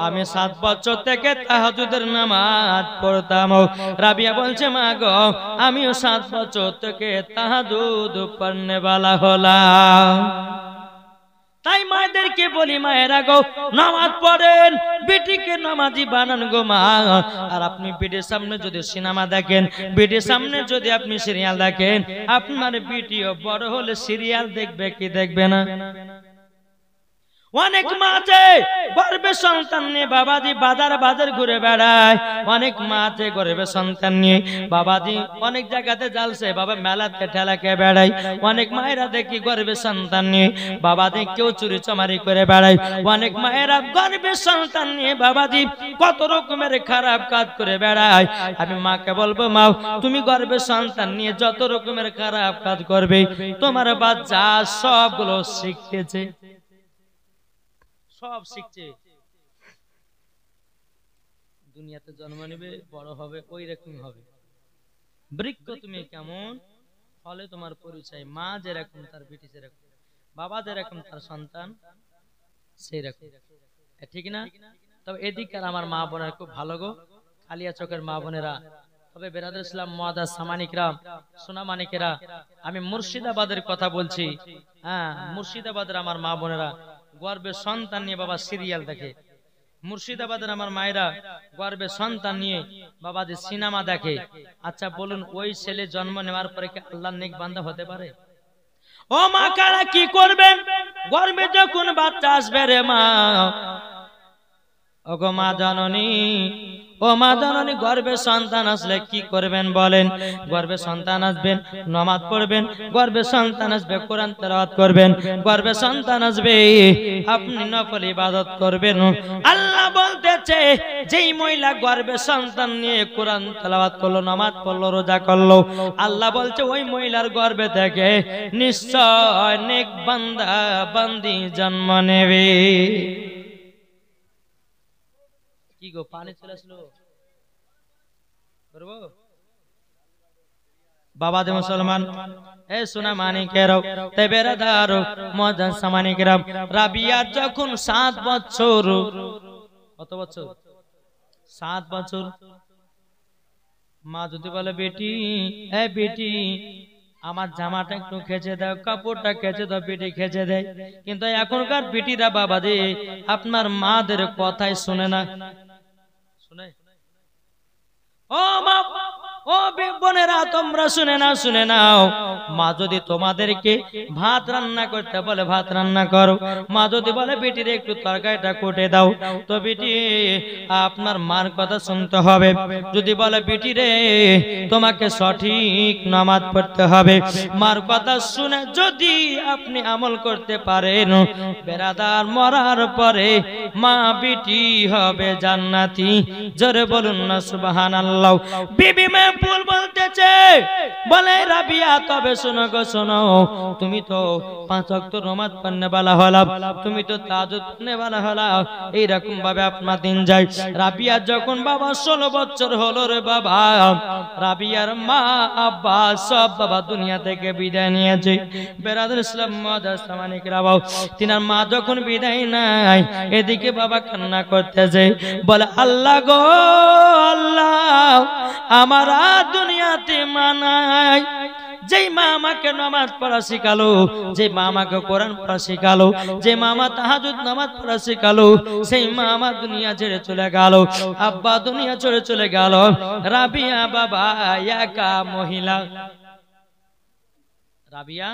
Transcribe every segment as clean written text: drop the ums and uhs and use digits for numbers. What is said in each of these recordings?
আমি 7 বছর থেকে তাহাজ্জুদের নামাজ পড়তাম। রাবিয়া বলছে মা গো আমিও 7 বছর থেকে তাহাজ্জুদ পড়নে वाला হলাম। তাই মায়েদেরকে বলি মায়েরা গো নামাজ পড়েন, বেটিকে নামাজি বানান গো মা। আর আপনি বেটির সামনে যদি সিনেমা দেখেন, বেটির সামনে যদি আপনি সিরিয়াল দেখেন, আপনার বেটিও বড় হলে সিরিয়াল দেখবে কি দেখবে না? অনেক মা আছে গর্ভে সন্তান নিয়ে বাবাজি বাজার ঘুরে বেড়ায়। অনেক মা আছে গর্ভে সন্তান নিয়ে বাবাজি অনেক জায়গাতে জালসে বাবা মেলাতে ঠেলাকে বেড়ায়। অনেক মায়েরা দেখি গর্ভে সন্তান নিয়ে বাবাজি কেউ চুরি চামারি করে বেড়ায়। অনেক মায়েরা গর্ভে সন্তান নিয়ে বাবাজি কত রকমের খারাপ কাজ করে বেড়ায়। আমি মাকে বলবো মা তুমি গর্ভে সন্তান নিয়ে যত রকমের খারাপ কাজ করবে তোমার বাচ্চা সবগুলো শিখতেছে, সব শিখছে। দুনিয়াতে জন্ম নেবে বড় হবে ওই রকম হবে। বৃক্ষ তুমি কেমন ফলে তোমার পরিচয়। মা যেরকম তার বেটি সেরকম, বাবা যেরকম তার সন্তান সেই রকম, ঠিক না? তবে এদিকের আমার মা বোনেরা খুব ভালো গো, কালিয়া চকের মা বোনেরা। তবে বেরাদর ইসলাম মুআদ্দাস সামানিকরাম সোনা মানিকেরা, আমি মুর্শিদাবাদের কথা বলছি। হ্যাঁ মুর্শিদাবাদের আমার মা বোনেরা গর্ভে সন্তান নিয়ে বাবা সিরিয়াল দেখে। মুর্শিদাবাদের আমার মায়েরা গর্ভে সন্তান নিয়ে বাবা যে সিনেমা দেখে। আচ্ছা বলুন ওই ছেলে জন্ম নেওয়ার পরে কি আল্লাহর নেক বান্দা হতে পারে? ও মা কারা কি করবেন গর্ভে যখন বাচ্চা আসবে রে মা, ওগো মা জননী, ও মা জননী গর্ভে সন্তান আসলে কি করবেন বলেন? গর্ভে সন্তান আসবেন নামাজ পড়বেন, গর্ভে সন্তান আসবে কোরআন তেলাওয়াত করবেন, গর্ভে সন্তান আসবে আপনি নফল ইবাদত করবেন। আল্লাহ বলতেছে যেই মহিলা গর্ভে সন্তান নিয়ে কোরআন তেলাওয়াত করলো, নামাজ পড়লো, রোজা করলো, আল্লাহ বলছে ওই মহিলার গর্ভে থেকে নিশ্চয় নেক বান্দা বান্দি জন্ম নেবে। কি গো পানি চলে আসলো করবো? বাবা দে মুসলমান এ সোনা মানিকেরাও তে বেরাদারো মুআদ্দাস সামানিকেরাম, রাবিয়ার যখন 7 বছর, কত বছর? 7 বছর। মা যদি বলে বেটি এ বেটি আমার জামাটা একটু খেচে দাও, কাপড়টা খেচে দাও, বেটি খেচে দেয়। কিন্তু এখনকার বেটিরা বাবা দে আপনার মাদের কথাই শুনে না। শুনে ও মা ও বোনেরা তোমরা শুনে নাও, মা যদি তোমাদেরকে ভাত রান্না করতে বলে ভাত রান্না করো, মা যদি বলে বেটির একটু তরকারিটা কুটে দাও, তো বেটি আপনার মার কথা শুনতে হবে। যদি বলে বেটি রে তোমাকে সঠিক নামাজ পড়তে হবে, মার কথা শুনে যদি আপনি আমল করতে পারেন, বেরাদার মরার পরে মা বেটি হবে জান্নাতি। জোরে বলুন না সুবহানাল্লাহ। বিবি মাহফুল বলতেছে বলে রাবিয়া তবে শোনো গো শোনো, তুমি তো 5 ওয়াক্ত নামাজ পড়নে वाला হলা, তুমি তো তাহাজ্জুদ পড়নে वाला হলা, এই রকম ভাবে আপনার দিন যায়। রাবিয়া যখন বাবা 16 বছর হলো রে বাবা, রাবিয়ার মা আব্বা সব বাবা দুনিয়া থেকে বিদায় নিয়েছে। বেরাদর ইসলাম মুআদ্দাস সামানিকরাম, তিনার মা যখন বিদায় নাই এদিকে বাবা কান্না করতেছে, বলে আল্লাহ গো আল্লাহ আমার দুনিয়াতে মানাই, যেই মা আমাকে নামাজ পড়া শিখালো, যে মা আমাকে কোরআন পড়া শিখালো, যে মা আমার তাহাজ্জুদ নামাজ পড়া শিখালো, সেই মা আমার দুনিয়া ছেড়ে চলে গেল, আব্বা দুনিয়া ছেড়ে চলে গেল। রাবিয়া বাবা একা মহিলা, রাবিয়া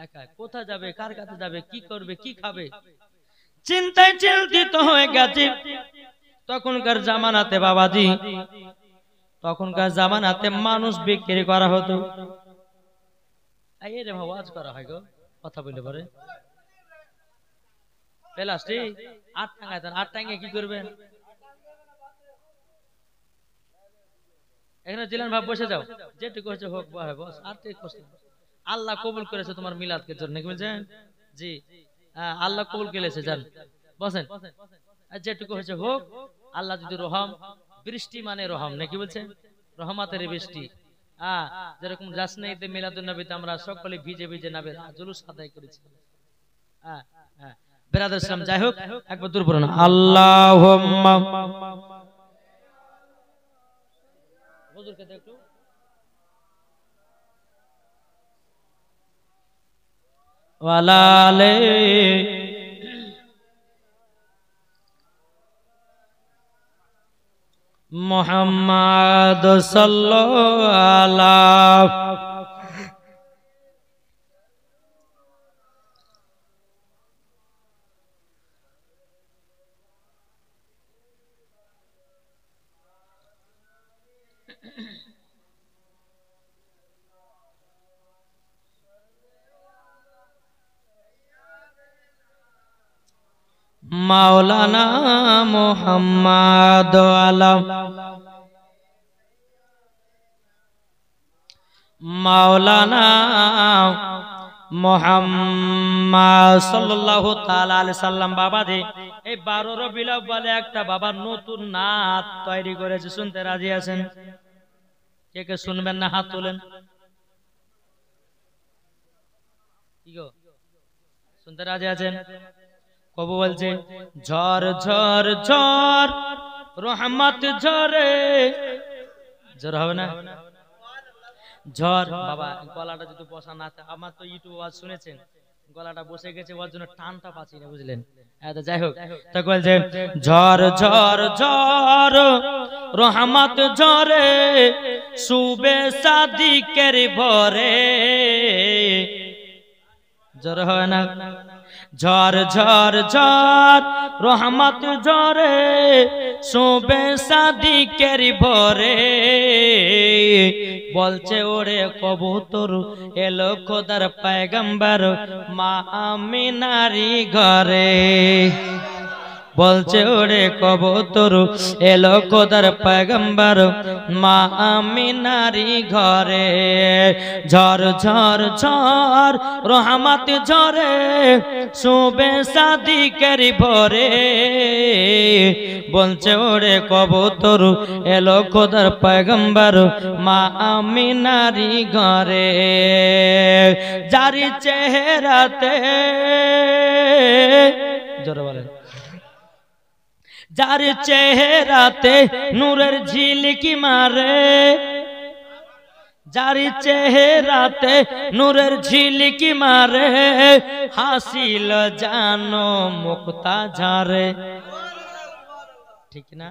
একা কোথায় যাবে, কার কাছে যাবে, কি করবে, কি খাবে, চিন্তায় চিন্তিত হয়ে গেছে। তখনকার জামানাতে বাবাজি, তখনকার জামানাতে মানুষ বিক্রি করা হতো। রে ওয়াজ করা হয় গো, কথা বলে পরে প্লাস্টিক 8 টাকা দেন, 8 টাকা কি করবেন? এখানে জিলান ভাব বসে যাও, যেটুকু হচ্ছে হোক বস, আর ঠিক কষ্ট। আল্লাহ কবুল করেছে তোমার মিলাদকে জন্য, কি বলছেন? জি আল্লাহ কবুল করেছে, জান বসেন, যেটুকু হচ্ছে হোক। আল্লাহ যদি রহম, বৃষ্টি মানে রহম নাকি বলছেন, রহমতের বৃষ্টি। যেরকম জাসনাইতে মিলাদুন নবীতে আমরা সকলে ভিজে ভিজে নাবে জুলুস আদায় করেছি। বেরাদার ইসলাম যাই হোক একবার দূর পড়ুন আল্লাহুম্মা হুজুরকে একটু ওয়ালালে মুহাম্মাদ সাল্লাল্লাহু আলাইহি মাওলানা মুহাম্মদ আলাম মাওলানা মুহাম্মদ সাল্লাল্লাহু তাআলা আলাইহি সাল্লাম। বাবা জি এই 12 রবিউল আউয়ালে একটা বাবা নতুন নাত তৈরি করেছে, শুনতে রাজি আছেন? কে কে শুনবেন না হাত তোলেন। কি গো শুনতে রাজি আছেন? কবু বলছে ঝড় ঝড় ঝড় রহমত ঝরে, ঝড় হবে না ঝড়। বাবা গলাটা যদি বসা না, আমার তো ইউটিউব আওয়াজ শুনেছেন, গলাটা বসে গেছে, ওর জন্য টানটা পাচ্ছি না, বুঝলেন? যাই হোক তো বলছে ঝড় ঝড় ঝড় রহমত ঝরে সুবে সাদিকের ভরে, ঝড় হয় না ঝড় ঝড় ঝড় রহমত ঝরে সুবে সাদিকের ভরে, বলছে ওরে কবুতর এলো খোদার পয়গম্বর মা আমিনারি ঘরে, বলছে ওরে কবুতর এলো খোদার পয়গম্বর মা আমিনারি ঘরে। ঝড় ঝড় ঝড় রহমত ঝরে সুবে সাদিকের ভরে, বলছে ওরে কবুতর এলো খোদার পয়গম্বর মা আমিনারি ঘরে। জারি চেহারাতে জোরে বলেন, যার চেহারাতে নূরের ঝিলকি মারে, যার চেহারাতে নূরের ঝিলকি মারে হাসিল জানো মুক্তা ঝরে, ঠিক না?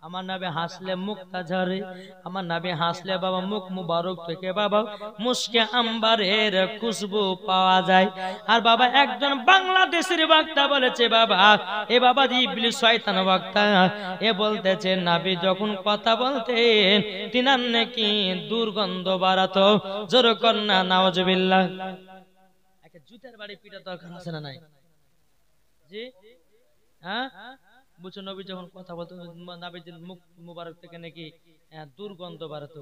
আমার নবী হাসলে মুক্তা ঝরে, আমার নবী হাসলে বাবা মুখ মুবারক থেকে বাবা মুশকে আম্বারের খুশবু পাওয়া যায়। আর বাবা একজন বাংলাদেশের বক্তা বলেছে বাবা, এ বাবা ইবলিস শয়তান বক্তা, এ বলতেছে নবী যখন কথা বলতেন তিনার নাকি দুর্গন্ধ বাড়াতো। জোরে কন্যা নাউজুবিল্লাহ। একটা জুতার বাড়ি পিটা দরকার আছে না নাই? জি হ্যাঁ বুঝছো, নবী যখন কথা বলতো নবীর মুখ মুবারক থেকে নাকি দুর্গন্ধ বাড়তো।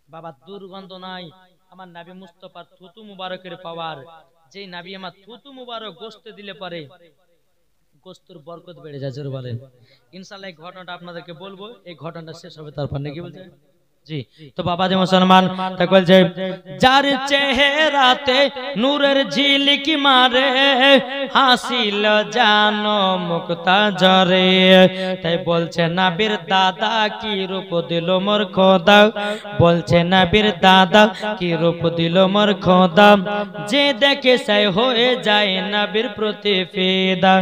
বাবা দুর্গন্ধ নাই, আমার নবী মুস্তাফার থুতু মুবারকের পাওয়ার। যে নবী আমার থুতু মুবারক গোশত দিলে পরে গোশতের বরকত বেড়ে যায়। জোরে বলেন ইনশাআল্লাহ। এই ঘটনাটা আপনাদেরকে বলবো, এই ঘটনাটা শেষ হবে তারপর নাকি বলছে জি। তো বাবা যে মুসলমান তা বলছে যার চেহারাতে নূরের ঝিলকি মারে হাসিল জানো মুক্তা ঝরে, তাই বলছে নবীর দাদা কি রূপ দিল মোর খোদা, বলছে নবীর দাদা কি রূপ দিল মোর খোদা, যে দেখে সে হয়ে যায় নবীর প্রতি ফিদা।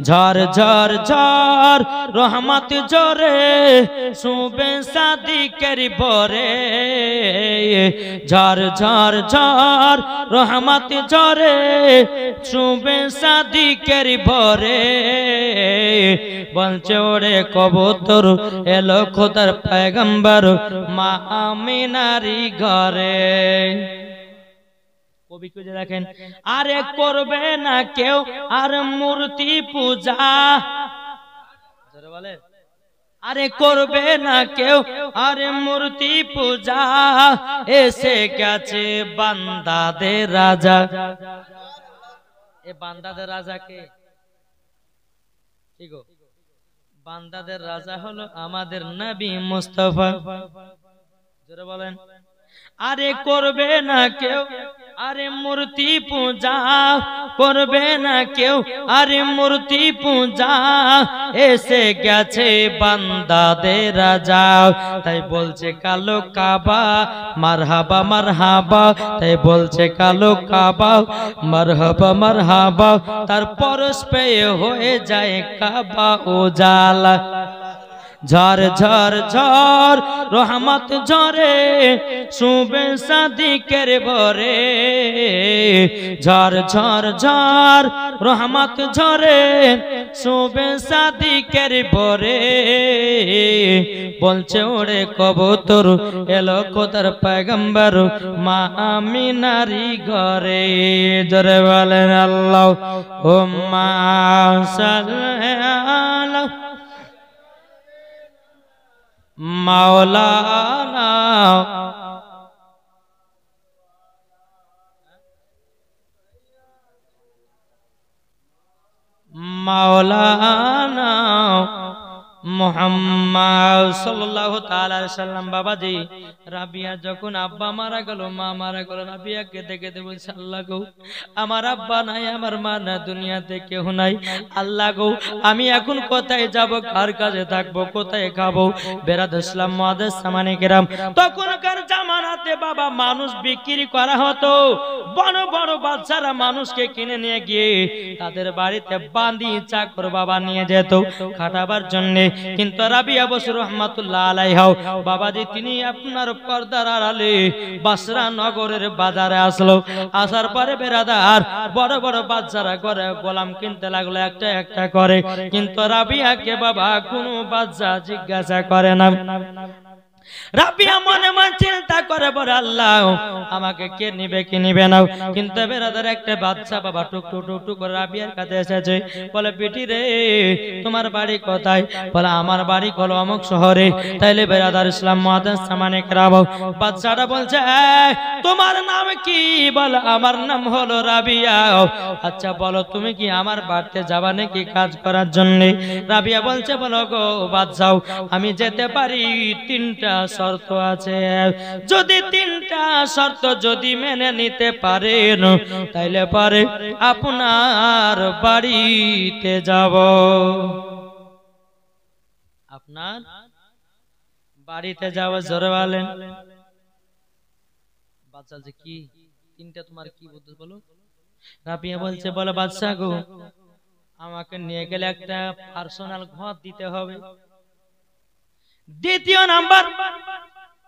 ঝড় ঝড় ঝড় রহমত ঝরে সুবে সাদিকের ভরে, ঝড় ঝড় ঝড় রহমত ঝরে সুবে সাদিকের ভরে, বলছে ওরে কবুতর এলো খোদার পয়গম্বর মা আমিনারি ঘরে। কবি খুঁজে দেখেন, আরে করবে না কেউ আর মূর্তি পূজা, বলে আরে করবে না কেউ আরে মূর্তি পূজা, এসে গেছে বান্দাদের রাজা। এ বান্দাদের রাজা কে? কি গো? বান্দাদের রাজা হলো আমাদের নবী মুস্তাফা। জোরে বলেন, আরে করবে না কেউ আরে মূর্তি পূজা করবে না কেউ, আরে মূর্তি পূজা এসে গেছে বান্দাদের রাজা। তাই বলছে কালো কাবা মারহাবা মারহাবা, তাই বলছে কালো কাবা মারহাবা মারহাবা, তার পরশ পেয়ে হয়ে যায় কাবা উজালা। ঝর ঝর ঝর রহমত ঝরে শুবে সাদিকের ভরে, ঝর ঝর ঝর রহমত ঝরে শুবে সাদিকের ভরে। বলছে ওরে কবুতর এলো খোদার পয়গম্বর মা আমিনারি ঘরে। জোরে বলেন আল্লাহুম্মা সাল্লি আলা মাওলানা মাওলানা মুহাম্মদ সাল্লাল্লাহু তাআলা আলাইহি সাল্লাম। বাবাজি রাবিয়া যখন আব্বা মারা গেল, মা মারা গেল, রাবিয়াকে দেখে বলছে আল্লাহ গো আমার আব্বা নাই, আমার মা না, দুনিয়াতে কেউ নাই। আল্লাহ গো আমি এখন কোথায় যাব, কার কাছে থাকবো, কোথায় খাবো? বেরাদ ইসলাম মুআদ্দিস সামানে কেরাম, তখনকার জামানাতে বাবা মানুষ বিক্রি করা হতো। বড় বড় বাচ্চারা মানুষকে কিনে নিয়ে গিয়ে তাদের বাড়িতে বাঁধি চাকর বাবা নিয়ে যেত খাটাবার জন্য। কিন্তু রাবিয়া বসু রহমাতুল্লাহ আলাইহা বাবাজি তিনি আপনার পর্দার আড়ালে বাসরা নগরের বাজারে আসলো। আসার পরে বেরাদার বড় বড় বাচ্চারা করে গোলাম কিনতে লাগলো একটা একটা করে, কিন্তু রাবিয়াকে বাবা কোনো বাচ্চা জিজ্ঞাসা করে না। রাবিয়া মনে মনে চিন্তা করে বলে আল্লাহ আমাকে কে নিবে কি নিবে না। কিন্তু বেরাদার একটা বাচ্চা বাবা টুক টুক টুক টুক করে রাবিয়ার কাছে এসেছে। বলে বেটি রে তোমার বাড়ি কোথায়? বলে আমার বাড়ি হলো অমুক শহরে। তাইলে বেরাদার ইসলাম মুআদ্দিস সামানে কেরাম বাচ্চাটা বলছে তোমার নাম কি? বলে আমার নাম হলো রাবিয়া। আচ্ছা বলো তুমি কি আমার বাড়িতে যাবা নাকি কাজ করার জন্য? রাবিয়া বলছে বলো গো বাদশাহ আমি যেতে পারি, তিনটা শর্ত আছে। যদি তিনটা শর্ত যদি মেনে নিতে পারেন তাইলে পারে আপনার বাড়িতে যাব। আপনার বাড়িতে যাব। জোরে বলেন। বাদশা যে কি তিনটা তোমার কি বলতে বলো? রাবিয়া বলছে বলে বাদশা গো আমাকে নিয়ে গেলে একটা পার্সোনাল ঘর দিতে হবে। দ্বিতীয় নাম্বার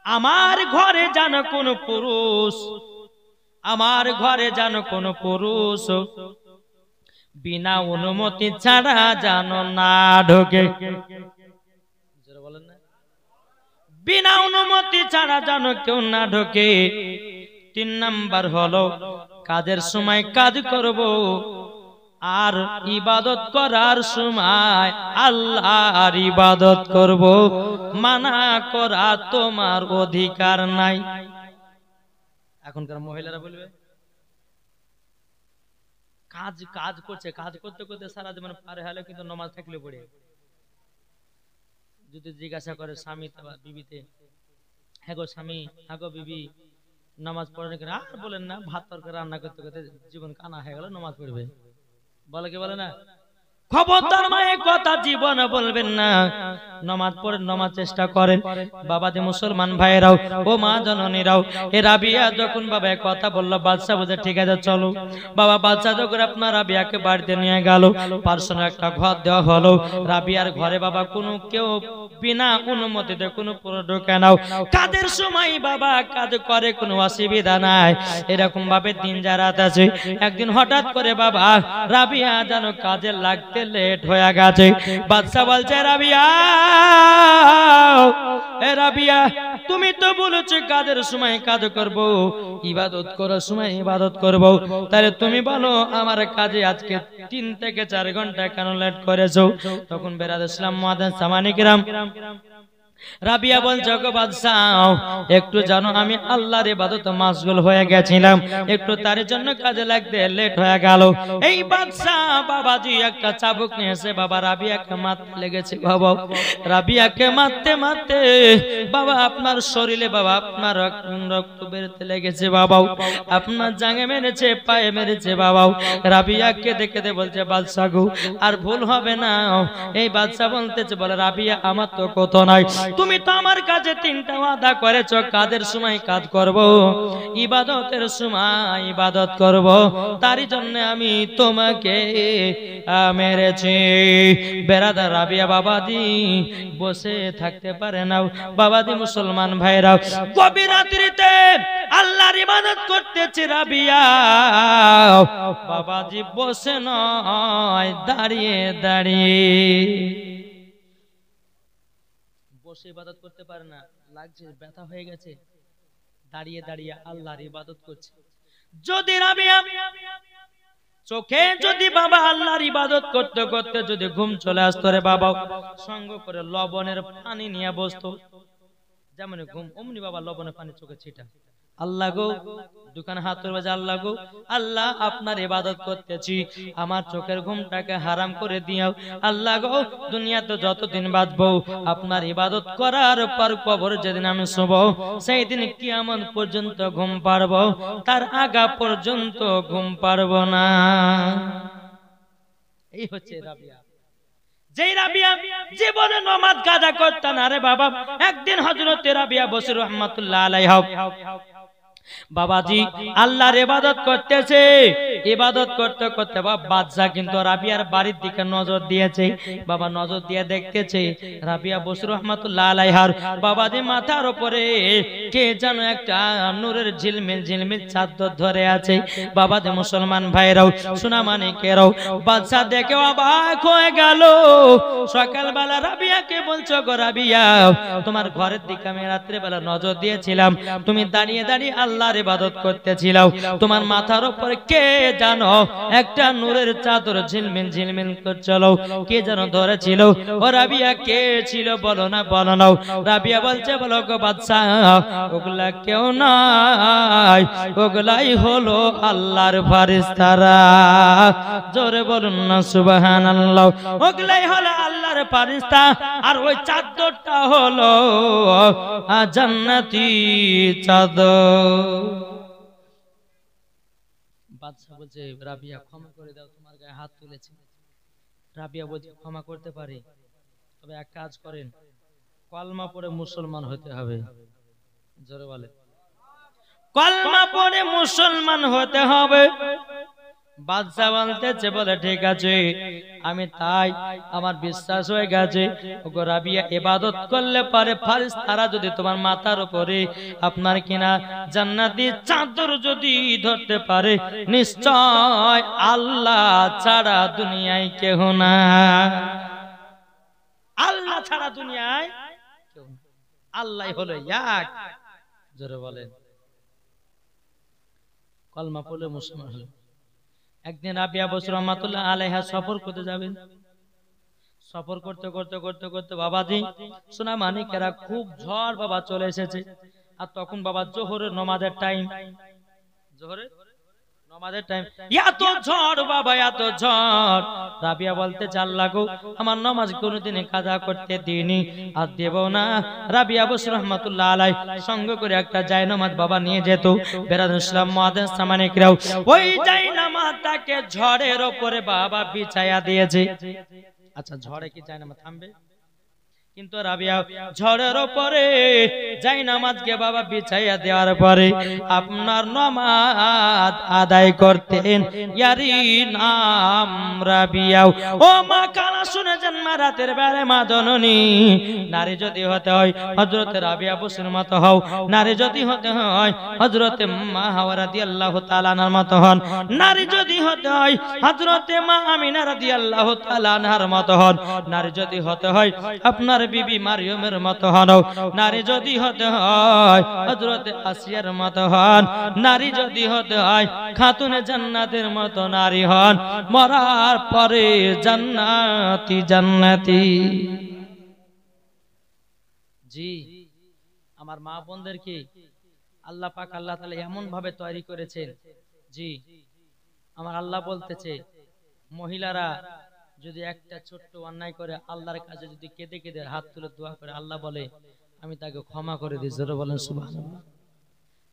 আমার ঘরে যেন কোন পুরুষ, আমার ঘরে যেন কোন পুরুষ বিনা অনুমতি ছাড়া যেন না ঢোকে। বলেন না বিনা অনুমতি ছাড়া যেন কেউ না ঢোকে। তিন নাম্বার হলো কাজের সময় কাজ করব, আর ইবাদত করার সময় আল্লাহর ইবাদত করব, মানা করা তোমার অধিকার নাই। এখনকার মহিলারা বলবে কাজ কাজ করছে, কাজ করতে করতে সারা জীবন পারে হলো, কিন্তু নামাজ থাকলে পড়ে। যদি জিজ্ঞাসা করে স্বামী বিবিতে হ্যাঁ গো স্বামী হ্যাঁ গো বিবি নামাজ পড়েন কিনা, আর বলেন না ভাত তরকারি রান্না করতে করতে জীবন কানা হয়ে গেল, নামাজ পড়বে। বলে কি বলে না? খবরদার মায়ের কথা জীবন বলবেন না। নামাজ পড়েন, নামাজ চেষ্টা করেন। বাবাজি মুসলমান ভাইরাও ও মা জননীরাও, এ রাবিয়া যখন বাবা কথা বললো বাদশা বলে ঠিক আছে চলো। বাবা বাদশা যখন আপনার রাবিয়াকে বাড়িতে নিয়ে গেল, পার্সোনাল একটা ঘর দেওয়া হলো। রাবিয়ার ঘরে বাবা কোনো কেউ বিনা অনুমতিতে কোনো পুরো ঢোকে নাও। কাজের সময় বাবা কাজ করে, কোনো অসুবিধা নাই। এরকম ভাবে দিন যা রাত আছে। একদিন হঠাৎ করে বাবা রাবিয়া যেন কাজে লাগতে লেট হয়ে গেছে। বাদশা বলছে রাবিয়া এ রাবিয়া তুমি তো বলেছো কাজের সময় কাজ করব, ইবাদত করার সময় ইবাদত করব, তাহলে তুমি বলো আমার কাজে আজকে 3 থেকে 4 ঘন্টা কেন লেট করেছো? তখন বেরাদ ইসলাম মুআদ্দিস সামানে কেরাম রাবিয়া বলছে গো বাদশাহ একটু জানো আমি আল্লাহর ইবাদতে মাশগুল হয়ে গেছিলাম, একটু তার জন্য কাজে লাগতে লেট হয়ে গেল। এই বাদশাহ বাবাজি একটা চাবুক নিয়ে এসে বাবা রাবিয়াকে মারতে লেগেছে। বাবা রাবিয়াকে মারতে মারতে বাবা আপনার শরীরে বাবা আপনার রক্ত বেরোতে লেগেছে। বাবা আপনার জাঙ্গে মেরেছে, পায়ে মেরেছে। বাবা রাবিয়াকে দেখে বলছে বাদশাহ গো আর ভুল হবে না। এই বাদশাহ বলতেছে বলে রাবিয়া আমার তো কথা নাই, তুমি তো আমার কাছে তিনটা ওয়াদা করেছো, কাজের সময় কাজ করব, ইবাদতের সময় ইবাদত করব, তারই জন্য আমি তোমাকে মেরেছি। বেরাদার রাবিয়া বাবাজি বসে থাকতে পারে না। বাবাজি মুসলমান ভাইরা গভীর রাত্রিতে আল্লাহর ইবাদত করতেছে রাবিয়া বাবাজি বসে নয় দাঁড়িয়ে দাঁড়িয়ে, বসে ইবাদত করতে পারে না, লাগছে ব্যথা হয়ে গেছে, দাঁড়িয়ে দাঁড়িয়ে আল্লাহর ইবাদত করছে। যদি রাবিয়া চোখে যদি বাবা আল্লাহর ইবাদত করতে করতে যদি ঘুম চলে আসতো রে বাবা, সঙ্গ করে লবণের পানি নিয়ে বসতো, যেমন ঘুম অমনি বাবা লবণের পানি চোখে ছিটা। আল্লাহ গো দোকানে হাত তুলে বাজে, আল্লাহ গো আল্লাহ আপনার ইবাদত করতেছি, আমার চোখের ঘুমটাকে হারাম করে দিও। আল্লাহ গো দুনিয়াতে যতদিন বাঁচবো আপনার ইবাদত করার পর কবর যেদিন আমি শুব সেই দিন কিয়ামত পর্যন্ত ঘুম পারবো, তার আগা পর্যন্ত ঘুম পারবো না। এই হচ্ছে রাবিয়া। যেই রাবিয়া জীবনে নামাজ কাজা করতে না রে বাবা, একদিন হযরত রাবিয়া বসরি রাহমাতুল্লাহ আলাইহা বাবাজি আল্লাহর ইবাদত করতেছে, ইবাদত করতে করতে বাবা বাদশা কিন্তু রাবিয়ার বাড়ির দিকে নজর দিয়েছে। বাবা নজর দিয়ে দেখতেছে রাবিয়া বসরি রাহমাতুল্লাহ আলাইহার বাবাজি মাথার উপরে কে যেন একটা নূরের ঝিলমিল ঝিলমিল চাদর ধরে আছে। বাবাজি মুসলমান ভাইরাও সোনা মানিকেরাও বাদশা দেখে অবাক হয়ে গেল। সকালবেলা রাবিয়াকে বলছো গো রাবিয়া তোমার ঘরের দিকে আমি রাত্রে বেলা নজর দিয়েছিলাম, তুমি দাঁড়িয়ে দাঁড়িয়ে আল্লাহর ইবাদত করতেছিলাও, তোমার মাথার উপর কে জানো একটা নূরের চাদর ঝিলমিল ঝিলমিল করছিল, কে যেন ধরেছিল। ও রাবিয়া কে ছিল বলো না, বলো না। রাবিয়া বলছে বলো গো বাদশা ওগুলা কেউ নাই, ওগুলাই হলো আল্লাহর ফেরেশতারা। জোরে বলুন না সুবহানাল্লাহ। ওগুলাই হলো আল্লাহর ফেরেশতা, আর ওই চাদরটা হলো জান্নাতি চাদর। বাদশা বলছে রাবিয়া ক্ষমা করে দাও, তোমার গায়ে হাত তুলেছে। রাবিয়া বলছে ক্ষমা করতে পারি, তবে এক কাজ করেন কলমা পড়ে মুসলমান হতে হবে। জোরে বলে কলমা পড়ে মুসলমান হতে হবে। বাদশা বলতেছে বলে ঠিক আছে আমি তাই, আমার বিশ্বাস হয়ে গেছে ওগো রাবিয়া ইবাদত করলে পারে ফেরেশতারা যদি তোমার মাথার উপরে আপনার কিনা জান্নাতি চাদর যদি ধরতে পারে, নিশ্চয় আল্লাহ ছাড়া দুনিয়ায় কেহ না, আল্লাহ ছাড়া দুনিয়ায় কেউ না, আল্লাহ হলো এক। জোরে বলেন কলমা পড়লে মুসলমান হলো। একদিন রাবিয়া বসরি রাহমাতুল্লাহ আলাইহা সফর করতে যাবেন। সফর করতে করতে করতে করতে বাবাজি সোনা মানিকেরা খুব ঝড় বাবা চলে এসেছে। আর তখন বাবা জোহরের নামাজের টাইম, জোহরের নামাজের টাইম, এত ঝড় বাবা এত ঝড়। রাবিয়া বলতে আল্লাহ গো আমার নামাজ কোনোদিন কাজা করতে দিইনি আর দেব না। রাবিয়া বসরি রাহমাতুল্লাহ আলাই সঙ্গে করে একটা জায়নামাজ বাবা নিয়ে যেত। বেরাদুল ইসলাম মুআদ্দিস সামানিকরাও ওই জায়নামাজটাকে ঝড়ের উপরে বাবা বিছায়া দিয়েছে। আচ্ছা ঝড়ে কি জায়নামাজ থামবে? কিন্তু রাবিয়া ঝড়ের উপরে জায়নামাজকে বাবা বিছাইয়া দেওয়ার পরে আপনার নামাজ আদায় করতেন। ইয়ারি নাম রাবিয়া। ও মা কালা শুনেছেন মা রাতের বেলা মা জননী, নারী যদি হতে হয় হযরত রাবিয়া বসরির মতো হও, নারী যদি হতে হয় হযরত মা হাওয়া রাদিয়াল্লাহু তাআলা আনহার মতো হন, নারী যদি হতে হয় হযরত মা আমিনা রাদিয়াল্লাহু তাআলা আনহার মতো হন, নারী যদি হতে হয় আপনার বিবি মারিয়মের মতো হন, নারী যদি হতে হয় হযরত আসিয়ার মতো হন, নারী যদি হতে হয় খাতুনে জান্নাতের মতো নারী হন, মরার পরে জান্নাতি জান্নাতি। জি, আমার মা বোনদেরকে আল্লাহ পাক আল্লাহ তাআলা এমন ভাবে তৈরি করেছেন। জি, আমার আল্লাহ বলতেছে মহিলারা যদি একটা ছোট্ট অন্যায় করে আল্লাহর কাছে যদি কেঁদে কেঁদে হাত তুলে দোয়া করে, আল্লাহ বলে আমি তাকে ক্ষমা করে দিই। জোরে বলেন সুবহানাল্লাহ।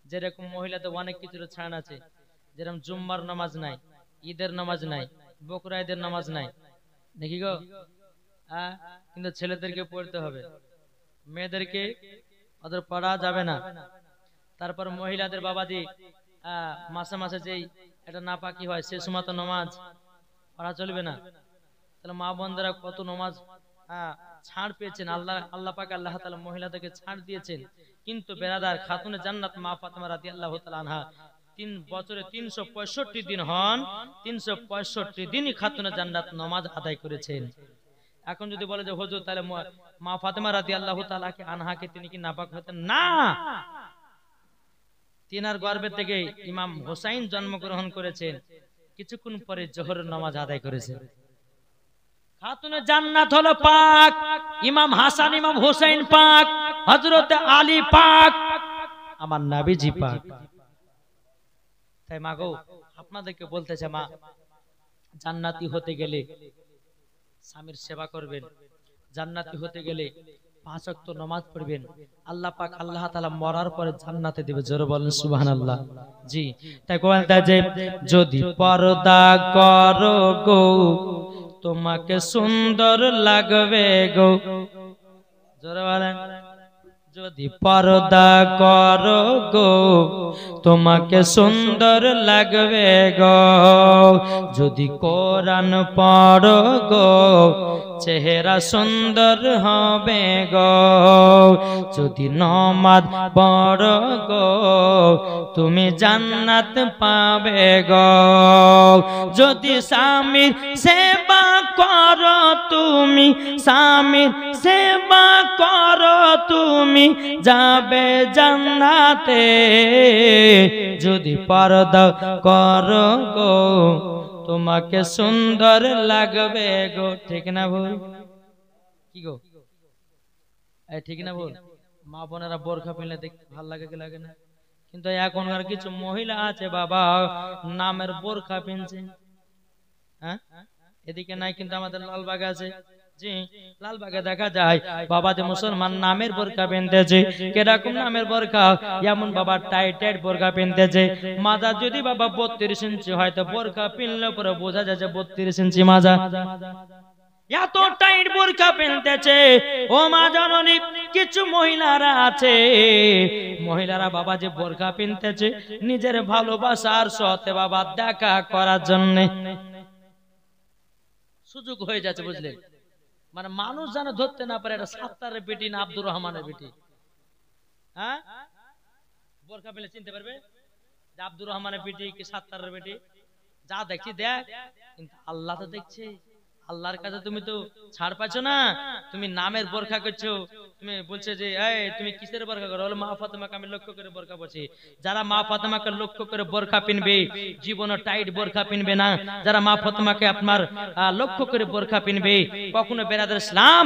যেরকম মহিলাদের অনেক কিছু ছাড় আছে, যেরকম জুম্মার নামাজ নাই, ঈদের নামাজ নাই, বকরা ঈদের নামাজ নাই, দেখি গো। কিন্তু ছেলেদেরকে পড়তে হবে, মেয়েদেরকে ওদের পড়া যাবে না। তারপর মহিলাদের বাবাজি মাসে মাসে যেই এটা নাপাকি হয় সে সময় তো নামাজ পড়া চলবে না। তাহলে মা বোনরা কত নামাজ ছাড় পেয়েছেন, আল্লাহ পাক আল্লাহ তাআলা মহিলাদেরকে ছাড় দিয়েছেন। কিন্তু বেরাদার খাতুনে জান্নাত মা ফাতেমা রাদিয়াল্লাহু তাআলা আনহা 3 বছরে 365 দিন হন, 365 দিনই খাতুনে জান্নাত নামাজ আদায় করেছেন। এখন যদি বলে যে হুজুর তাহলে মা ফাতেমা রাদিয়াল্লাহু তাআলা আনহাকে তিনি কি নাপাক হতেন? না, তিনার গর্ভে থেকে ইমাম হোসাইন জন্মগ্রহণ করেছেন, কিছুক্ষণ পরে জোহরের নামাজ আদায় করেছেন। খাতুনে জান্নাত হলো পাক, ইমাম হাসান ইমাম হোসেন পাক, হযরত আলী পাক, আমার নবীজি পাক। তাই মা গো আপনাদেরকে বলতেছে, মা জান্নাতি হতে গেলে স্বামীর সেবা করবেন, জান্নাতি হতে গেলে 5 ওয়াক্ত নামাজ পড়বেন, আল্লাহ পাক আল্লাহ তাআলা মরার পরে জান্নাতে দিবে। জোরে বলেন সুবহানাল্লাহ। জি, তাই বলতে যে যদি পর্দা করো গো তোমাকে সুন্দর লাগবে গো। জোরে বলেন, যদি পর্দা করো গো তোমাকে সুন্দর লাগবে গো, যদি কোরআন পড়ো গো চেহারা সুন্দর হবে গো, যদি নামাজ পড়ো গো তুমি জান্নাত পাবে গো, যদি স্বামীর সেবা করো তুমি, স্বামীর সেবা করো তুমি যাবে জান্নাতে, যদি পর্দা করো গো তোমাকে সুন্দর লাগবে গো। ঠিক না ভুল? কি গো ঠিক না ভুল? মা বোনেরা বোরখা পরলে দেখতে ভালো লাগে কি লাগে না? কিন্তু এখনকার কিছু মহিলা আছে বাবা নামের বোরখা পিনছে। হ্যাঁ, এদিকে নাই কিন্তু আমাদের লালবাগে আছে। জি, লালবাগে দেখা যায় বাবা যে মুসলমান নামের বোরখা পিনতেছে। কিরকম নামের বোরখা? এমন বাবা টাইট টাইট বোরখা পিনতেছে, মাজা যদি বাবা 32 ইঞ্চি হয় তো বোরখা পিনলে পরে বোঝা যায় যে 32 ইঞ্চি মাজা। এত টাইট বোরখা পিনতেছে ও মা জননী। কিছু মহিলারা আছে, মহিলারা বাবা যে বোরখা পিনতেছে নিজের ভালোবাসার সাথে বাবা দেখা করার জন্য সুযোগ হয়ে যাচ্ছে, বুঝলেন? মানে মানুষ যেন ধরতে না পারে এটা সাত্তারের বেটি না আব্দুর রহমানের বেটি। হ্যাঁ, বোরখা পেলে চিনতে পারবে যে আব্দুর রহমানের বেটি কি সাত্তারের বেটি। যা দেখছি দেখ, কিন্তু আল্লাহ তো দেখছে। আল্লাহর কাছে তুমি তো ছাড় পাচ্ছ না। তুমি নামের বোরখা করছো, তুমি বলছে যে এই তুমি কিসের বোরখা করো? বলে মা ফাতেমাকে আমি লক্ষ্য করে বোরখা পরছি। যারা মা ফাতেমাকে লক্ষ্য করে বোরখা পিনবে জীবনে টাইট বোরখা পিনবে না। যারা মা ফাতেমাকে আপনার লক্ষ্য করে বোরখা পিনবে কখনো বেরাদার ইসলাম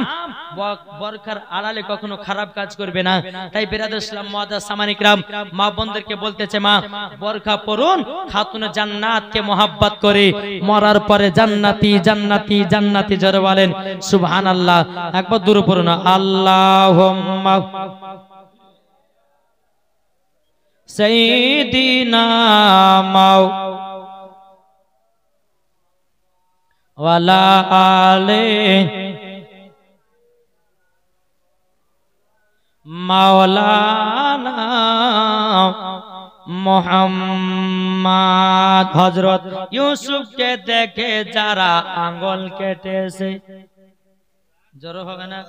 বোরখার আড়ালে কখনো খারাপ কাজ করবে না। তাই বেরাদার ইসলাম মুআদ্দাস সামানি কিরাম মা বোনদেরকে বলতেছে, মা বোরখা পরুন, খাতুনে জান্নাতকে মোহাব্বত করে মরার পরে জান্নাতি জান্নাতি জান্নাতি। জোরে বলেন সুবহানাল্লাহ। একবার দূরে পড়ুন, আল্লাহুম্মা সাইয়্যিদিনা মাওলানা আলে মাওলানা মোহাম্মদ। হযরত ইউসুফকে দেখে যারা আঙ্গুল কেটেছে, জোরে হবে না?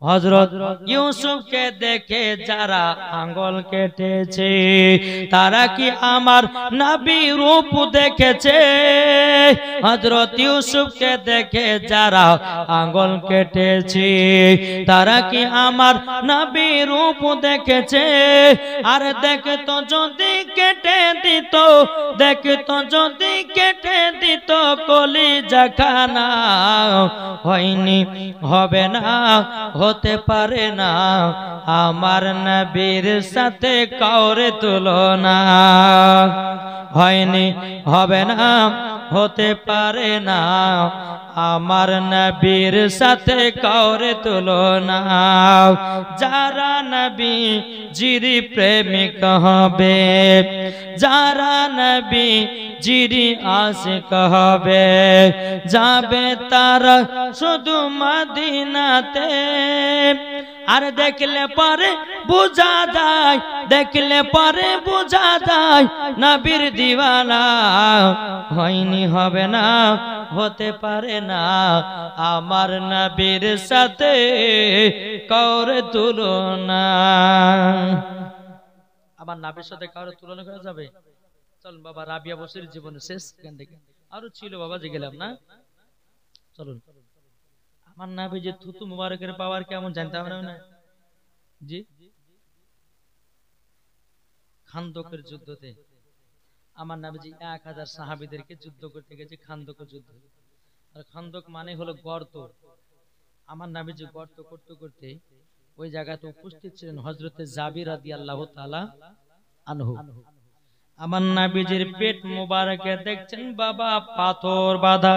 হযরত ইউসুফকে দেখে যারা আঙ্গুল কেটেছে তারা কি আমার নবী রূপ দেখেছে? হযরত ইউসুফকে দেখে যারা আঙ্গুল কেটেছে তারা কি আমার নবী রূপ দেখেছে? আর দেখতো যদি কেটে দিত, দেখতো যদি কেটে দিত কলিজা খানা, হয়নি হবে না হতে পারে না আমার নবীর সাথে কাউরে তুলনা হয়নি হবে না হতে পারে না আমার নবীর সাথে কাউরে তুলনা যারা নবী জিরি প্রেমিক হবে যারা নবী জিরি আশিক হবে যাবে তারা শুধু মদিনাতে আর দেখলে পরে বুঝা যায় দেখলে পরে বুঝা যায় নবীর দিওয়ানা হয়নি হবে না হতে পারে না আমার নবীর সাথে কাউরে তুলনা আমার নবীর সাথে কাউরে তুলনা করা যাবে চলুন বাবা রাবিয়া বসির জীবনে শেষ গান দেখে আরো ছিল বাবা যে গেলাম না চলুন আমার নবী যে থুতু মুবারকের পাওয়ার কেমন জানতে আমরা না জি খান্দকের যুদ্ধতে আমার নবীজি 1000 সাহাবীদেরকে যুদ্ধ করতে গেছে খান্দকের যুদ্ধ আর খান্দক মানে হলো গর্ত আমার নবীজি গর্ত করতে করতে ওই জায়গাতে উপস্থিত ছিলেন হযরতে জাবির রাদিয়াল্লাহু তাআলা আনহু আমার নবীজির পেট মোবারকে দেখছেন বাবা পাথর বাঁধা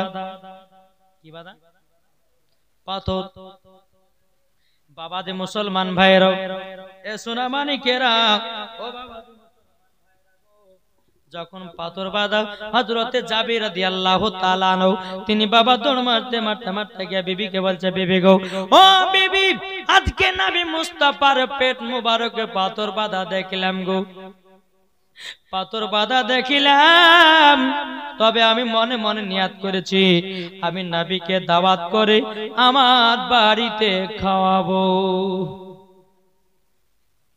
কি বাঁধা পাথর বাবা যে মুসলমান ভাইরা এ সোনা মানিকেরা ও বাবা যখন পাথর বাঁধা হযরতে জাবির রাদিয়াল্লাহু তাআলা আনহু তিনি বাবা দৌড় মারতে মারতে মারতে গিয়ে বিবিকে বলছে বিবি গো ও বিবি আজকে নবী মুস্তাফার পেট মোবারকে পাথর বাঁধা দেখলাম গো পাথর বাঁধা দেখিলাম তবে আমি মনে মনে নিয়াত করেছি আমি নবীকে দাওয়াত করে আমার বাড়িতে খাওয়াবো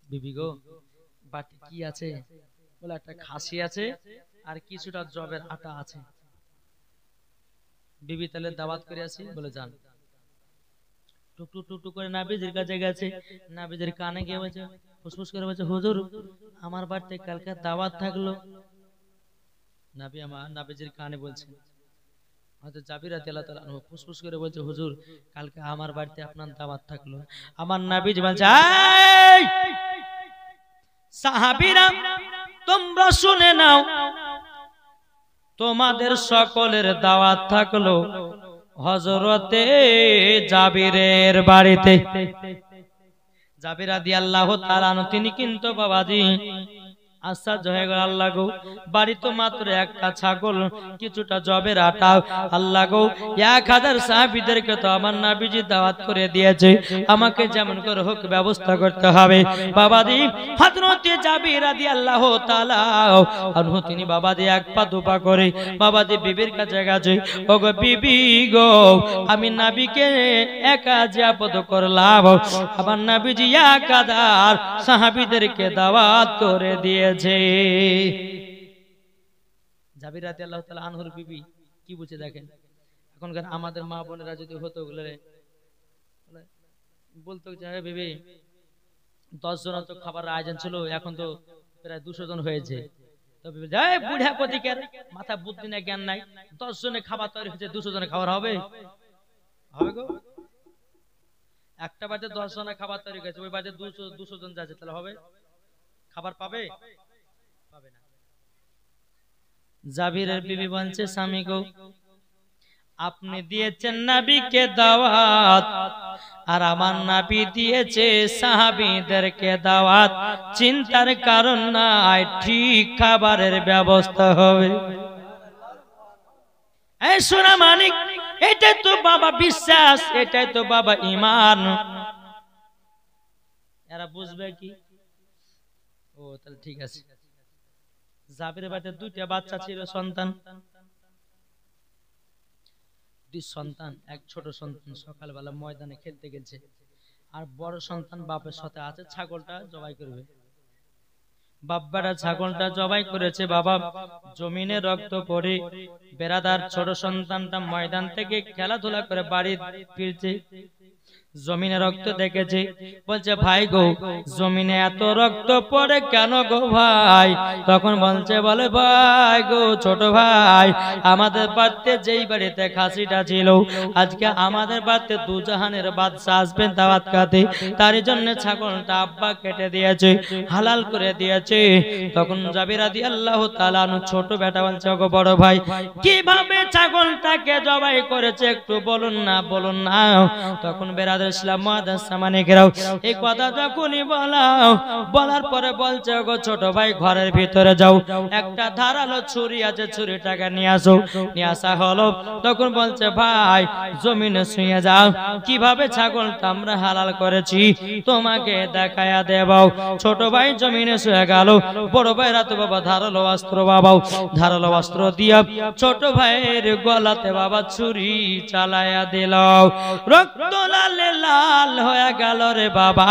বিবি গো বাটি কি আছে বলে একটা খাসি আছে আর কিছুটা জবের আটা আছে বিবি তাহলে দাওয়াত করে আসি বলে যান টুকটুক টুকটুক করে নবীজির কাছে গেছে নবীজির কানে গিয়ে বলছে ফুসফুস করে বলছে হুজুর আমার বাড়িতে কালকে দাওয়াত থাকলো নবী আমার নবীজির কানে বলছে হযরত জাবির রাদিয়াল্লাহু তাআলা আনহু ফুসফুস করে বলছে হুজুর কালকে আমার বাড়িতে আপনার দাওয়াত থাকলো আমার নবীজি বলছে এই সাহাবীরা তোমরা শুনে নাও তোমাদের সকলের দাওয়াত থাকলো হযরতে জাবিরের বাড়িতে জাবির রাদিয়াল্লাহু তাআলা আনহু তিনি কিন্তু বাবাজি আশ্চর্য হয়ে গেল আল্লাহ গো বাড়ি তো মাত্র একটা ছাগল কিছুটা জবের আটা আল্লাহ গো 1000 সাহাবীদেরকে তো আমার নবীজি দাওয়াত করে দিয়েছে আমাকে যেমন করে হোক ব্যবস্থা করতে হবে বাবাজি হযরতে জাবির রাদিয়াল্লাহু তাআলা আনহু তিনি বাবাজি এক পা দুপা করে বাবাজি বিবির কাছে গেছে ওগো বিবি গো আমি নবীকে একা যে আপদ করলাম আমার নবীজি 1000 সাহাবীদেরকে দাওয়াত করে দিয়ে জাবির রাদিয়াল্লাহু তাআলা আনহুর বিবি কি বুঝে দেখেন এখনকার আমাদের মা বোনেরা যদি হতো বলতো যে বিবি 10 জন তো খাবারের আয়োজন ছিল এখন তো প্রায় 200 জন হয়েছে তো বিবি এই বুড়া প্রতিকার মাথা বুদ্ধি না জ্ঞান নাই 10 জনের খাবার তৈরি হয়েছে 200 জনের খাবার হবে হবে গো একটা বাজে 10 জনের খাবার তৈরি হয়েছে ওই বাজে 200 জন যাচ্ছে তাহলে হবে খাবার পাবে পাবে না জাবিরের বিবি বলছে স্বামী গো আপনি দিয়েছেন নবীকে দাওয়াত আর আমার নবী দিয়েছে সাহাবীদেরকে দাওয়াত চিন্তার কারণ নাই ঠিক খাবারের ব্যবস্থা হবে এই সোনা মানিক এটাই তো বাবা বিশ্বাস এটাই তো বাবা ঈমান এরা বুঝবে কি ও তাহলে ঠিক আছে জাবিরের বাড়িতে দুইটা বাচ্চা ছিল সন্তান দুই সন্তান এক ছোট সন্তান সকালবেলা ময়দানে খেলতে গেছে আর বড় সন্তান বাপের সাথে আছে ছাগলটা জবাই করবে বাব্বারা ছাগলটা জবাই করেছে বাবা, জমিনে রক্ত পড়ে বেরাদার ছোট সন্তানটা ময়দান থেকে খেলাধুলা করে বাড়ি ফিরছে, জমিনে রক্ত দেখেছে, বলছে ভাই গো জমিনে এত রক্ত পড়ে কেন গো ভাই? তখন বলছে বলে ভাই গো ছোট ভাই, আমাদের বাড়িতে যেই বাড়িতে খাসিটা ছিল, আজকে আমাদের বাড়িতে দুজাহানের বাদশা আসবেন দাওয়াত খাতে, তার জন্য ছাগলটা আব্বা কেটে দিয়েছে, হালাল করে দিয়েছে। তখন জাবির রাদিয়াল্লাহু তাআলা আনহু ছোট বেটা বলছে গো বড় ভাই, কিভাবে ছাগলটাকে জবাই করেছে একটু বলুন না, বলুন না। তখন বেরাদার ইসলাম মুআদ্দাস সামানিকেরাও এই কথা যখনই বলার পরে বলছে গো ছোট ভাই ঘরের ভিতরে যাও, একটা ধারালো ছুরি আছে, ছুরিটাকে নিয়ে আসো। নিয়ে আসা হলো, তখন বলছে ভাই জমিনে শুয়ে যাও, কিভাবে ছাগলটা আমরা হালাল করেছি তোমাকে দেখায়া দেব। ছোট ভাই জমিনে শুয়ে গেল, বড় ভাই রাতে বাবা ধারালো অস্ত্র, বাবাও ধারালো অস্ত্র দিয়া ছোট ভাইয়ের গলাতে বাবা ছুরি চালায়া দিল, রক্ত লালে লাল হয়ে গেল রে বাবা।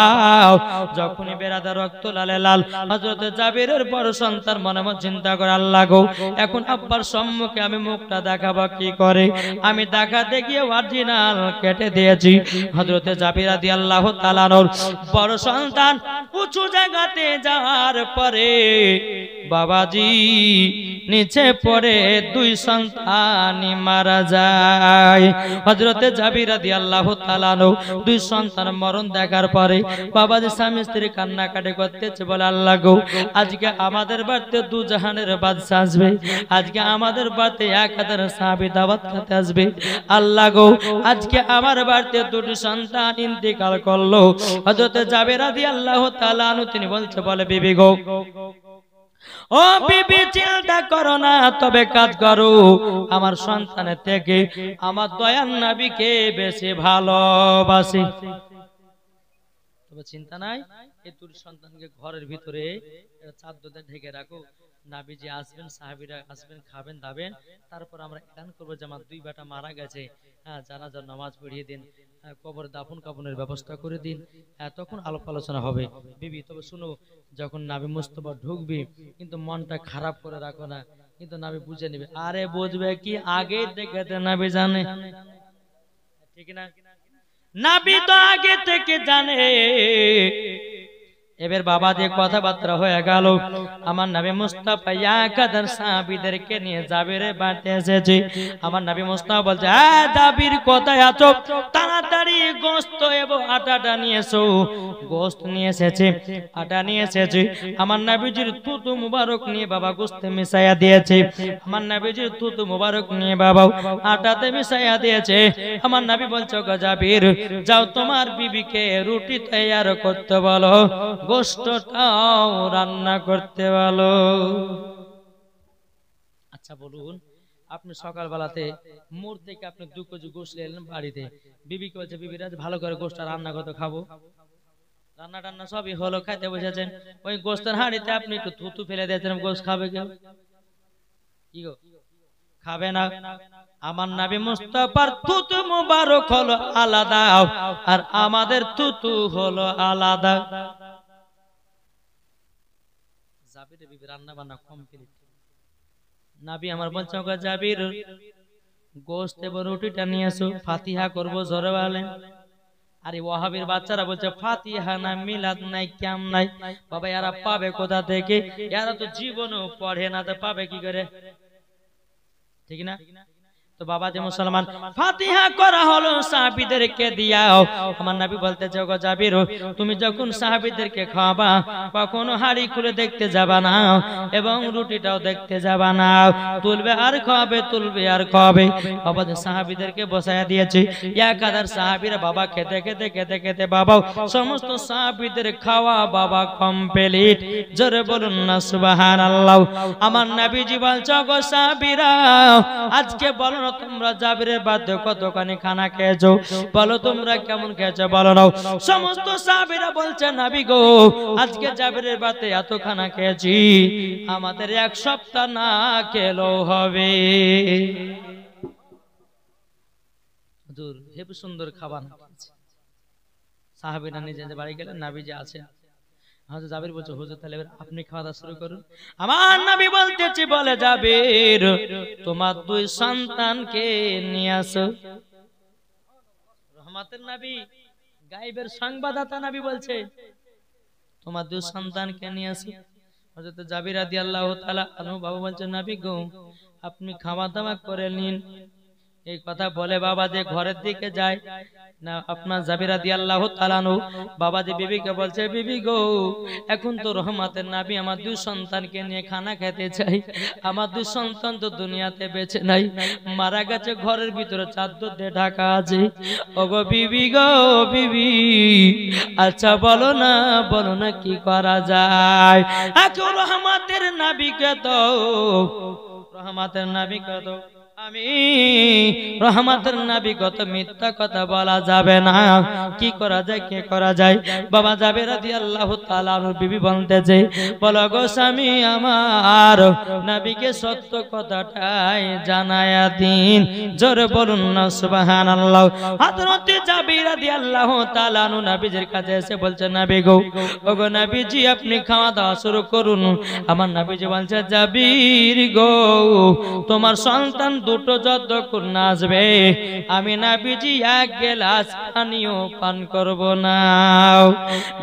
যখনই বেরাদা রক্ত লালে লাল, হযরত জাবিরের বড় সন্তান মনে মনে চিন্তা করে আল্লাহ গো এখন আব্বার সম্মুখে আমি মুখটা দেখাবো কি করে, আমি দেখাতে গিয়ে অরিজিনাল কেটে দিয়েছি। হযরত জাবির রাদিয়াল্লাহু তাআলা বড় সন্তান উঁচু জায়গাতে যাওয়ার পরে বাবাজি নিচে পড়ে দুই সন্তানই মারা যায়। হযরত জাবির রাদিয়াল্লাহু তাআলা দুই সন্তান মরণ দেখার পরে বাবাজি স্বামী স্ত্রী কান্নাকাটি করতেছে, বলে আল্লাহ গো আজকে আমাদের বাড়িতে দু জাহানের বাদশা আসবে, আজকে আমাদের বাড়িতে 1000 সাহাবী দাওয়াত খেতে আসবে। আল্লাহ গো আজকে আমার বাড়িতে দুটি সন্তান ইন্তেকাল করলো। হযরত জাবির রাদিয়াল্লাহু তাআলা আনহু তিনি বলছে, বলে বিবি গো, ও বিবি চিন্তা করো না, তবে কাজ করো আমার সন্তানের থেকে আমার দয়ার নবীকে বেশি ভালোবাসি। তবে চিন্তা নাই, এই দুই সন্তানকে ঘরের ভিতরে চাদর ঢেকে রাখো, নবীজি আসবেন, সাহাবীরা আসবেন, খাবেন দাবেন, তারপর আমরা এলান করবো যে আমার দুই বেটা মারা গেছে, জানাজার নামাজ পড়িয়ে দিন, কবর দাফন কাফনের ব্যবস্থা করে দিন, তখন আলাপ আলোচনা হবে। বিবি তবে শুনো, যখন নবী মুস্তাফা ঢুকবি কিন্তু মনটা খারাপ করে রাখো না, কিন্তু নবী বুঝে নেবে। আরে বুঝবে কি, আগে থেকে নবী জানে, ঠিক না? নবী তো আগে থেকে জানে। এবার বাবা দিয়ে কথাবার্তা হয়ে গেল, আমার নবী মুস্তাফা 1000 সাহাবীদেরকে নিয়ে জাবিরের বাড়িতে এসেছে। আমার নবী মুস্তাফা বলছে, জাবির কোথায় আছো, তাড়াতাড়ি গোশত এবং আটাটা নিয়ে এসো। গোশত নিয়ে এসেছে, আটা নিয়ে এসেছে। আমার নবীজির থুতু মুবারক নিয়ে বাবা গোশতে মিশাইয়া দিয়েছে। আমার নবীজির থুতু মুবারক নিয়ে বাবা আটাতে মিশাইয়া দিয়েছে। আমার নবী বলছে, গো জাবির যাও তোমার বিবিকে রুটি তৈয়ার করতে বলো, গোশতটাও রান্না করতে বলো। আচ্ছা বলুন, আপনি সকালবেলাতে মোর থেকে আপনি 2 কেজি গোশত এলেন বাড়িতে, বিবিকে বলছে বিবিরা ভালো করে গোশতটা রান্না করতে, খাবো। রান্না টান্না সবই হলো, খাইতে বসেছেন, ওই গোশতের হাঁড়িতে আপনি একটু থুতু ফেলে দিয়েছেন, গোশত খাবে কেউ? কি গো, খাবে না? আমার নবী মুস্তাফার থুতু মুবারক হলো আলাদা, আর আমাদের থুতু হলো আলাদা। জাবির বিবি রান্না বান্না কমপ্লিট। নবী আমার বলছে, ওগো জাবির গোশত এবং রুটিটা নিয়ে এসো, ফাতিহা করব জোরে বলেন। আরে ওয়াহাবির বাচ্চারা বলছে ফাতিহা না, মিলাদ নাই, কিয়াম নাই। বাবা এরা পাবে কোথা থেকে? এরা তো জীবনেও পড়ে না, তো পাবে কি করে? ঠিক না? তো বাবা যে মুসলমান, ফাতিহা করা হলো সাহাবীদেরকে দিয়াও। আমার নবী বলতেছে, ওগো জাবির তুমি যখন সাহাবীদেরকে খাওয়াবা কখনো হাড়ি খুলে দেখতে যাবা না, এবং রুটিটাও দেখতে যাবা না, তুলবে আর খাবে, তুলবে আর খাবে। বাবা যে সাহাবীদেরকে বসায়া দিয়েছে, 1000 সাহাবীরা বাবা খেতে খেতে খেতে খেতে বাবা সমস্ত সাহাবীদের খাওয়া বাবা কমপ্লিট। জোরে বলুন না সুবহানাল্লাহ। আমার নবীজি বলছে, ওগো সাহাবীরা আজকে বলো তোমরা জাবিরের বাদে কতখানি খানা খেয়েছো, বলো তোমরা কেমন খেয়েছো, বলো না। সমস্ত সাহাবীরা বলছে, নবী গো আজকে জাবিরের বাদে এত খানা খেয়েছি, আমাদের 1 সপ্তাহ না খেলেও হবে। হুজুর হেবি সুন্দর খাবার। সাহাবীরা নিজে বাড়ি গেলেন, নবীজি আছেন। হযরত জাবির বলছে হুজুর তাহলে আপনি খাওয়া দাওয়া শুরু করুন। আমার নবী বলতেছি, বলে জাবির তোমার দুই সন্তানকে নিয়ে আসো। রহমতের নবী, গায়েবের সংবাদদাতা নবী বলছে তোমার দুই সন্তানকে নিয়ে আসো। হযরত জাবির রাদিয়াল্লাহু তাআলা আনহু বাবা বলছেন নবী গো আপনি খাওয়া দাওয়া করে নিন। এই কথা বলে বাবা যে ঘরের দিকে যায় না, আপনার জাবির রাদিয়াল্লাহু তাআলা আনহু বাবা যে বিবিকে বলছে বিবি গো এখন তো রহমতের নবী আমার দুই সন্তানকে নিয়ে খানা খেতে চাই, আমার দুই সন্তান তো দুনিয়াতে বেঁচে নাই, মারা গেছে, ঘরের ভিতরে চাদর দিয়ে ঢাকা আছে। ওগো বিবি গো বিবি আচ্ছা বলো না কি করা যায়। এখন রহমতের নবীকে তো আমি রহমতের নবী কত মিথ্যা কথা বলা যাবে না, কি করা যায় কে করা যায়। বাবা জাবির রাদিয়াল্লাহু তাআলা আনহু বিবি বলতেছে বলো গো স্বামী আমার নবীকে সত্য কথাটাই জানায়া দিন। জোরে বলুন না সুবহানাল্লাহ। হযরত জাবির রাদিয়াল্লাহু তাআলা আনহু নবীজির কাছে এসে বলছে নবী গো ওগো নবীজি আপনি খাওয়া দাওয়া শুরু করুন। আমার নবীজি বলছে জাবির গো তোমার সন্তান দুটো যতক্ষণ না আসবে আমি নবীজি এক গ্লাস পানিও পান করব না।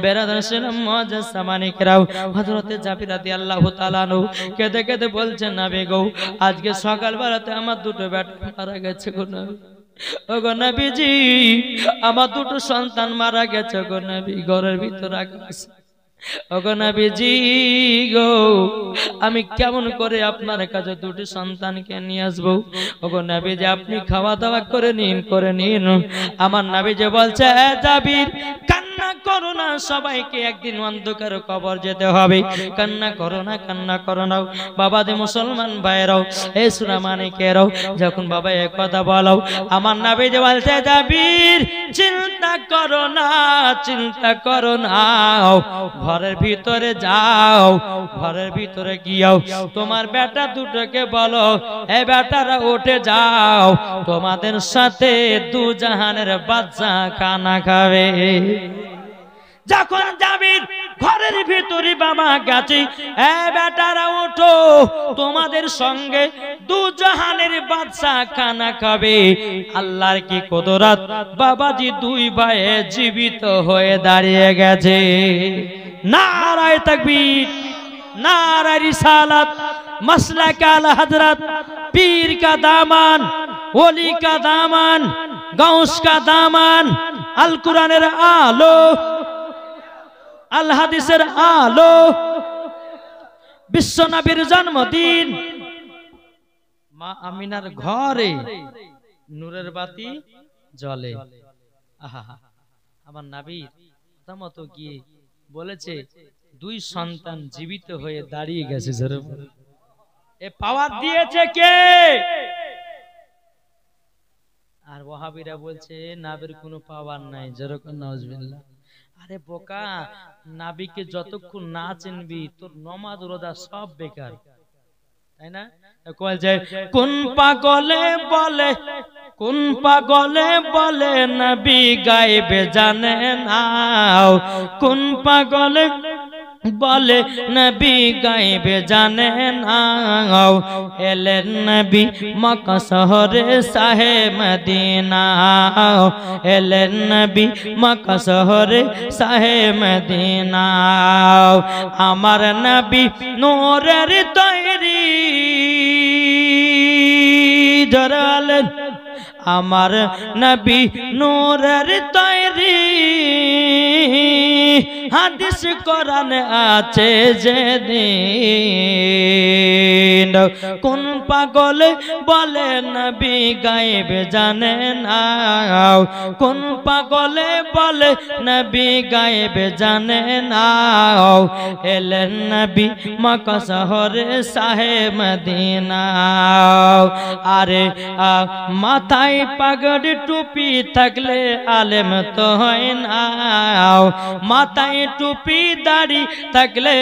বেরাদার সালাম মুআজ্জাজ সামানিকরাও হযরত জাবির রাদিয়াল্লাহু তাআলা আনহু কেঁদে কেঁদে বলছেন নবী গো আজকে সকালবেলাতে আমার দুটো বেটা মারা গেছে গো নবী। ওগো নবীজি আমার দুটো সন্তান মারা গেছে গো নবী, ঘরের ভিতর রাখা আছে। ওগো নবীজি গো আমি কেমন করে আপনার কাছে দুটি সন্তানকে নিয়ে আসবো। ওগো নবীজি আপনি খাওয়া দাওয়া করে নিন। আমার নবীজি বলছে জাবির কান্না করো না, সবাইকে একদিন অন্ধকার কবর যেতে হবে, কান্না করো না বাবা দে মুসলমান ভাইরাও এই সূরা মানিকেরাও যখন বাবা এই কথা বলো আমার নবীজি বলছে জাবির চিন্তা করো না ঘরের ভিতরে যাও, ঘরের ভিতরে গিয়াও তোমার বেটা দুটোকে বলো এ বেটারা উঠে যাও তোমাদের সাথে দু জাহানের বাচ্চা খানা খাবে। যখন জাবির ঘরের ভিতরে বাবা গেছে এ বেটারা ওঠো তোমাদের সঙ্গে দু জাহানের বাদশা খানা খাবে। আল্লাহর কি কুদরত, বাবাজি দুই ভাই জীবিত হয়ে দাঁড়িয়ে গেছে। নারায়ে তাকবীর, নারায়ে রিসালাত, মাসলাক আলা হযরত, পীর का दामन, ওলি का दामन, গাউস का दामन, আল কুরআনের আলো, আল হাদিসের আলো, বিশ্ব নবীর জন্মদিন, মা আমিনার ঘরে নূরের বাতি জ্বলে। আহা আমার নবীর মতো গিয়ে বলেছে দুই সন্তান জীবিত হয়ে দাঁড়িয়ে গেছে। এ পাওয়ার দিয়েছে কে? আর ওয়াহাবিরা বলছে নবীর কোনো পাওয়ার নাই। যেরকম নাউজুবিল্লাহ। আরে বোকা, নবীকে যতক্ষণ না চিনবি তোর নামাজ রোজা সব বেকার, তাই না? কোন পাগলে বলে নবী গায়েবে জানে না, কোন পাগলে বলে নবী গায়েবে জানে না। এলেন নবী মক্কা শহরে শাহে মদিনা, এলেন নবী মক্কা শহরে শাহে মদিনা। আমার নবী নূরের তৈরি জরালেন, আমার নবী নূরের তৈরি, হাদিস কোরআন আছে যেদিন। কোন পাগল বলে নবী গায়েব জানে না, কোন পাগল বলে নবী গায়েব জানে না। এলেন নবী মক্কা শহরে শাহে মদিনা। আরে মাথায় পাগড়ি টুপি থাকলে আলেম তো হয় না, মাথায় টুপি দাড়ি থাকলে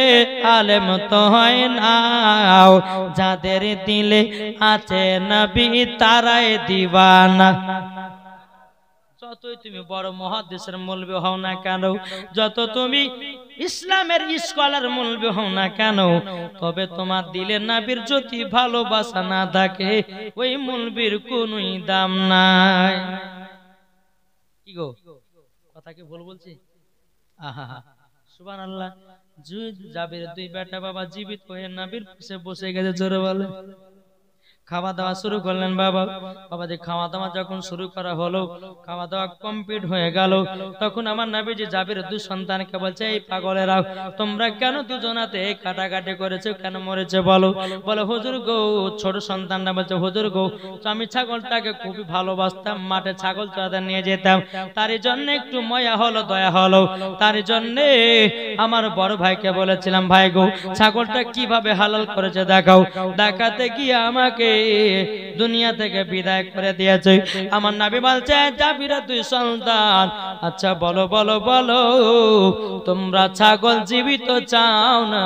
আলেম তো হয় না। যাদের দিলে আছে নবী তারাই দিওয়ানা। যতই তুমি বড় মুহাদ্দিসের মৌলবি হও না কেন, যত তুমি ইসলামের স্কলার মুলবি হও না কেন, তবে তোমার দিলে নবীর যদি ভালোবাসা না থাকে ওই মুলবির কোনোই দাম নাই। কি গো কথা কি ভুল বলছি? আহা সুবহানাল্লাহ। জাবির দুই বেটা বাবা জীবিত হয়ে নবীর পাশে বসে গেছে, জোরে বলে। খাওয়া দাওয়া শুরু করলেন বাবা। বাবা যে খাওয়া দাওয়া যখন শুরু করা হলো, খাওয়া দাওয়া কমপ্লিট হয়ে গেল, তখন আমার নবীজি জাবির দুই সন্তানকে বলছে, এই পাগলেরা তোমরা কেন দুজনাতে কাটাকাটি করেছো, কেন মরেছে বলো? বলে হুজুর গো, ছোট সন্তানরা বলছে হুজুর গো, আমি ছাগলটাকে খুবই ভালোবাসতাম, মাঠে ছাগল চড়াতে নিয়ে যেতাম, তারই জন্য একটু ময়া হলো, দয়া হলো, তার জন্য আমার বড় ভাইকে বলেছিলাম, ভাই গো ছাগলটা কিভাবে হালাল করেছে দেখাও। দেখাতে গিয়ে আমাকে দুনিয়া থেকে বিদায় করে দিয়েছে। আমার নবী বলছে, জাবির দুই সন্তান, আচ্ছা বলো বলো বলো, তোমরা ছাগল জীবিত চাও না